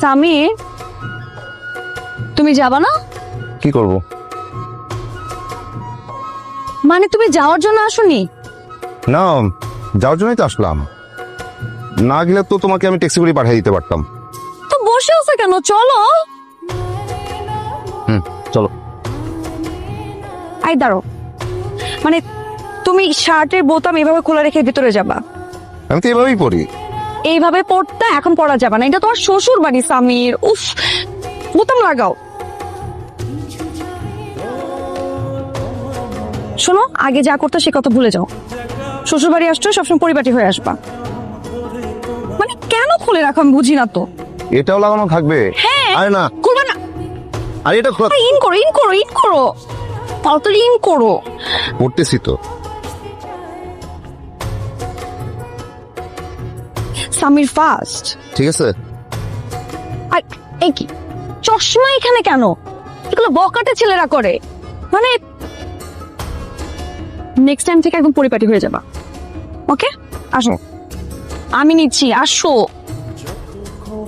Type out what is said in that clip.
সামির, তুমি যাবা না? কি করব? মানে তুমি যাওয়ার জন্য আসোনি? না, যাওয়ার জন্যই তো আসলাম। না গেলে তো তোমাকে আমি ট্যাক্সি করে পাঠিয়ে দিতে পারতাম। তো বসে আছো কেন? চলো। চলো। আই দাঁড়ো, মানে তুমি শার্টের বোতাম এভাবে খোলা রেখে ভিতরে যাবা? আমি তো এভাবেই পড়ি। এইভাবে পড়তে এখন পড়া যাবে না, এটা তোমার শ্বশুর বাড়ি সামির। উফ, বোতাম লাগাও। শোনো, আগে যা করতে সে কথা ভুলে যাও। শ্বশুর বাড়ি আসছো, সবসময় পরিপাটি হয়ে আসবা। মানে কেন খুলে রাখো আমি বুঝি না তো। এটাও লাগানো থাকবে? হ্যাঁ। আরে না, খুলবা না। আরে এটা খোলা। ইন করো, ইন করো, ইন করো, তাড়াতাড়ি ইন করো। পড়তেছি তো। সামির ফাস্ট। ঠিক আছে। আর এই কি চশমা এখানে কেন? এগুলো বকাটে ছেলেরা করে। মানে নেক্সট টাইম থেকে একদম পরিপাটি হয়ে যাবা। ওকে, আসো, আমি নিচ্ছি, আসো।